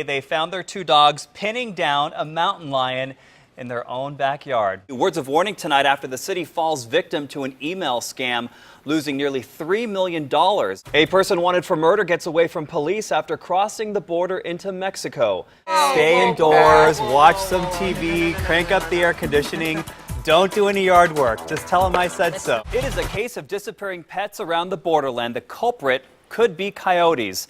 They found their two dogs pinning down a mountain lion in their own backyard. Words of warning tonight after the city falls victim to an email scam, losing nearly $3 million. A person wanted for murder gets away from police after crossing the border into Mexico. Stay indoors, watch some TV, crank up the air conditioning. Don't do any yard work. Just tell them I said so. It is a case of disappearing pets around the borderland. The culprit could be coyotes.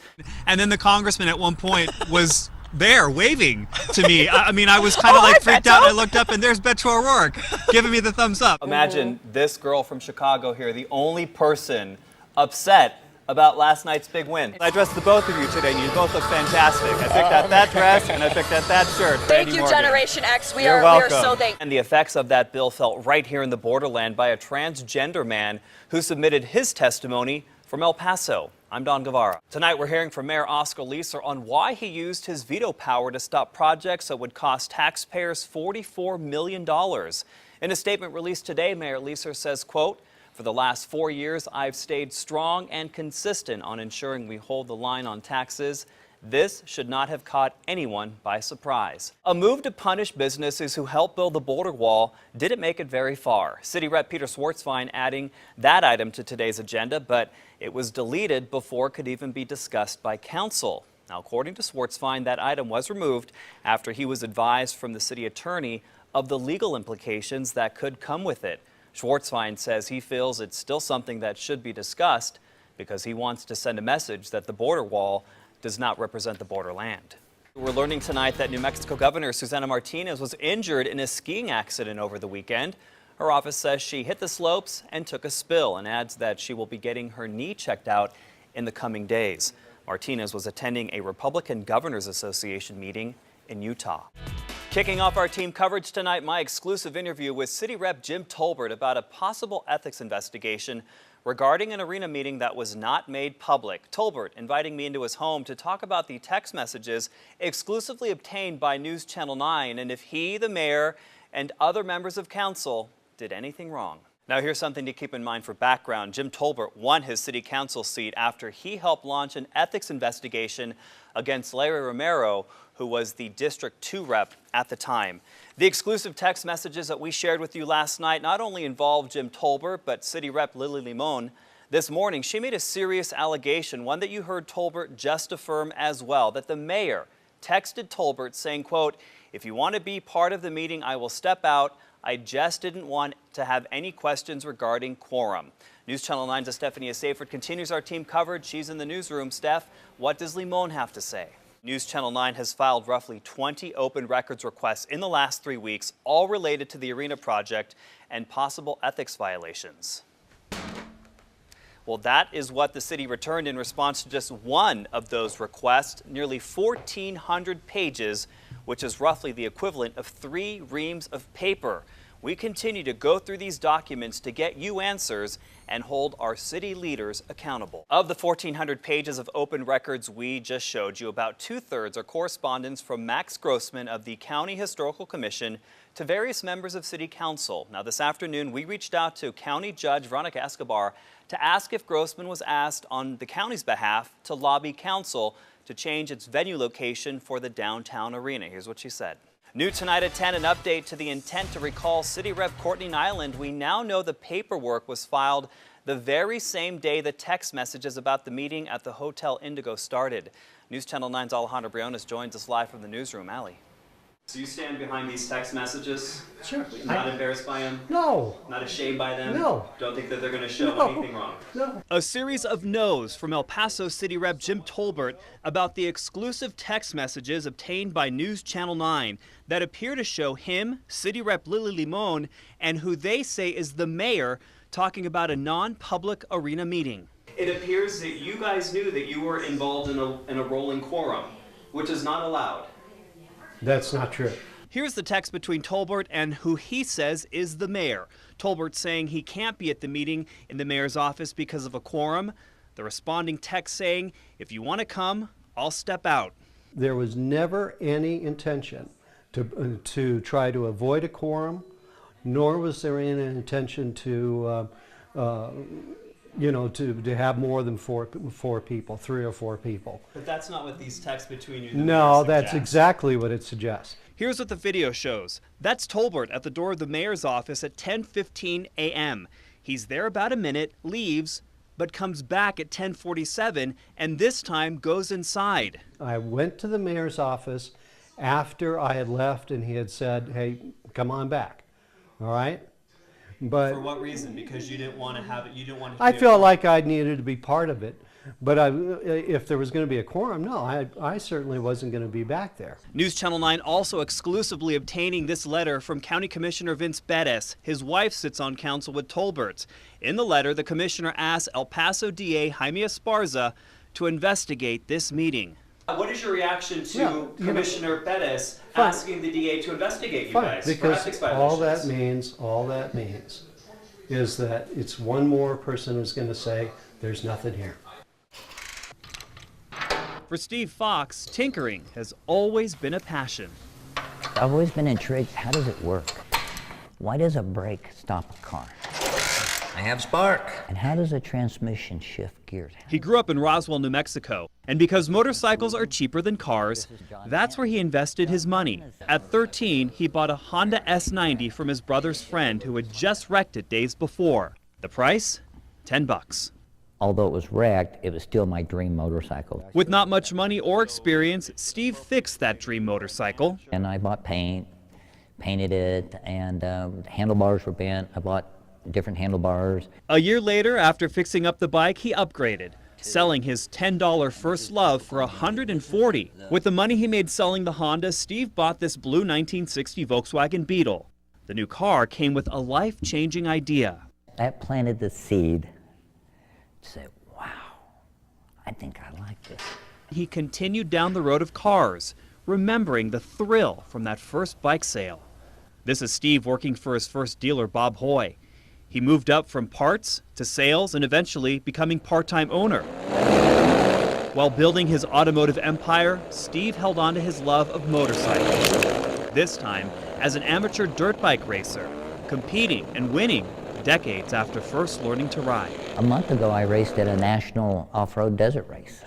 And then the congressman at one point was there waving to me. I mean, I was kind of like freaked out. And I looked up and there's Beto O'Rourke giving me the thumbs up. Imagine this girl from Chicago here, the only person upset about last night's big win. I dressed the both of you today and you both look fantastic. I picked out that dress and I picked out that shirt. Thank you, Generation X. We You're are welcome. so thankful. And the effects of that bill felt right here in the borderland by a transgender man who submitted his testimony from El Paso. I'm Don Guevara. Tonight we're hearing from Mayor Oscar Leeser on why he used his veto power to stop projects that would cost taxpayers $44 million. In a statement released today, Mayor Leeser says, quote, "For the last 4 years, I've stayed strong and consistent on ensuring we hold the line on taxes. This should not have caught anyone by surprise." A move to punish businesses who helped build the border wall didn't make it very far. City Rep Peter Schwartzfein adding that item to today's agenda, but it was deleted before it could even be discussed by council. Now, according to Schwartzfein, that item was removed after he was advised from the city attorney of the legal implications that could come with it. Schwartzfein says he feels it's still something that should be discussed because he wants to send a message that the border wall does not represent the borderland. We're learning tonight that New Mexico Governor Susana Martinez was injured in a skiing accident over the weekend. Her office says she hit the slopes and took a spill and adds that she will be getting her knee checked out in the coming days. Martinez was attending a Republican Governors Association meeting in Utah. Kicking off our team coverage tonight, my exclusive interview with City Rep Jim Tolbert about a possible ethics investigation regarding an arena meeting that was not made public. Tolbert inviting me into his home to talk about the text messages exclusively obtained by News Channel 9 and if he, the mayor, and other members of council did anything wrong. Now here's something to keep in mind for background. Jim Tolbert won his city council seat after he helped launch an ethics investigation against Larry Romero, who was the District 2 rep at the time. The exclusive text messages that we shared with you last night not only involved Jim Tolbert, but City Rep Lily Limon. This morning, she made a serious allegation, one that you heard Tolbert just affirm as well, that the mayor texted Tolbert saying, quote, "If you want to be part of the meeting, I will step out. I just didn't want to have any questions regarding quorum." News Channel 9's Stephanie Safert continues our team coverage. She's in the newsroom. Steph, what does Limon have to say? News Channel 9 has filed roughly 20 open records requests in the last 3 weeks, all related to the arena project and possible ethics violations. Well, that is what the city returned in response to just one of those requests, nearly 1,400 pages, which is roughly the equivalent of 3 reams of paper. We continue to go through these documents to get you answers and hold our city leaders accountable. Of the 1,400 pages of open records we just showed you, about 2/3 are correspondence from Max Grossman of the County Historical Commission to various members of City Council. Now, this afternoon, we reached out to County Judge Veronica Escobar to ask if Grossman was asked on the county's behalf to lobby council to change its venue location for the downtown arena. Here's what she said. New tonight at 10, an update to the intent to recall City Rep Courtney Nyland. We now know the paperwork was filed the very same day the text messages about the meeting at the Hotel Indigo started. News Channel 9's Alejandro Briones joins us live from the newsroom. Ali. So you stand behind these text messages? Sure. Not embarrassed by them? No. Not ashamed by them? No. Don't think that they're going to show anything wrong? No. A series of no's from El Paso City Rep Jim Tolbert about the exclusive text messages obtained by News Channel 9 that appear to show him, City Rep Lily Limon, and who they say is the mayor talking about a non-public arena meeting. It appears that you guys knew that you were involved in a rolling quorum, which is not allowed. That's not true. Here's the text between Tolbert and who he says is the mayor. Tolbert saying he can't be at the meeting in the mayor's office because of a quorum. The responding text saying, "If you want to come, I'll step out." There was never any intention to try to avoid a quorum, nor was there any intention to you know, to have more than four people, 3 or 4 people. But that's not what these texts between you. No, that's exactly what it suggests. Here's what the video shows. That's Tolbert at the door of the mayor's office at 10:15 a.m. He's there about a minute, leaves, but comes back at 10:47 and this time goes inside. I went to the mayor's office after I had left and he had said, hey, come on back. All right? But for what reason? Because you didn't want to have it, you didn't want to I felt like I needed to be part of it. But if there was going to be a quorum, no, I certainly wasn't going to be back there. News Channel 9 also exclusively obtaining this letter from County Commissioner Vince Bettis. His wife sits on council with Tolbert. In the letter, the commissioner asks El Paso DA Jaime Esparza to investigate this meeting. What is your reaction to Commissioner Bettis asking the DA to investigate you guys? Because all that means is that it's one more person who's going to say there's nothing here. For Steve Fox, tinkering has always been a passion. I've always been intrigued, how does it work? Why does a brake stop a car? I have spark. And how does a transmission shift gears? He grew up in Roswell, New Mexico, and because motorcycles are cheaper than cars, that's where he invested his money. At 13, he bought a Honda S90 from his brother's friend who had just wrecked it days before. The price? $10. Although it was wrecked, it was still my dream motorcycle. With not much money or experience, Steve fixed that dream motorcycle. And I bought paint, painted it, and handlebars were bent. I bought different handlebars. A year later, after fixing up the bike, he upgraded, selling his $10 First Love for $140. With the money he made selling the Honda, Steve bought this blue 1960 Volkswagen Beetle. The new car came with a life-changing idea. That planted the seed to say, wow, I think I like this. He continued down the road of cars, remembering the thrill from that first bike sale. This is Steve working for his first dealer, Bob Hoy. He moved up from parts to sales and eventually becoming part-time owner. While building his automotive empire, Steve held on to his love of motorcycles. This time as an amateur dirt bike racer, competing and winning decades after first learning to ride. A month ago, I raced at a national off-road desert race.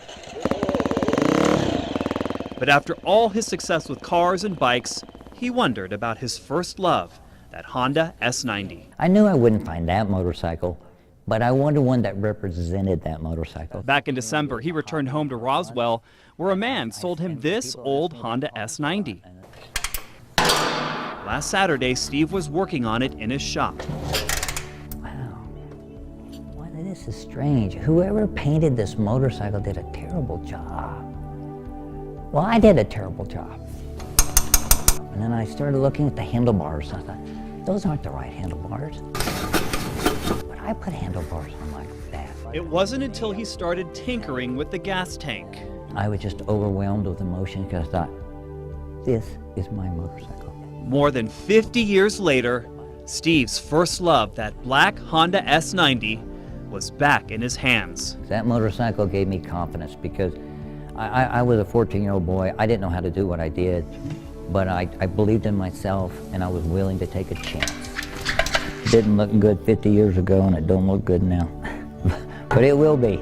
But after all his success with cars and bikes, he wondered about his first love, that Honda S90. I knew I wouldn't find that motorcycle, but I wanted one that represented that motorcycle. Back in December, he returned home to Roswell, where a man sold him this old Honda S90. Last Saturday, Steve was working on it in his shop. Wow, well, this is strange. Whoever painted this motorcycle did a terrible job. Well, I did a terrible job. And then I started looking at the handlebars. I thought, those aren't the right handlebars. But I put handlebars on like that. It wasn't until he started tinkering with the gas tank. I was just overwhelmed with emotion because I thought, this is my motorcycle. More than 50 years later, Steve's first love, that black Honda S90, was back in his hands. That motorcycle gave me confidence because I was a 14-year-old boy. I didn't know how to do what I did, but I believed in myself and I was willing to take a chance. It didn't look good 50 years ago and it don't look good now, but it will be.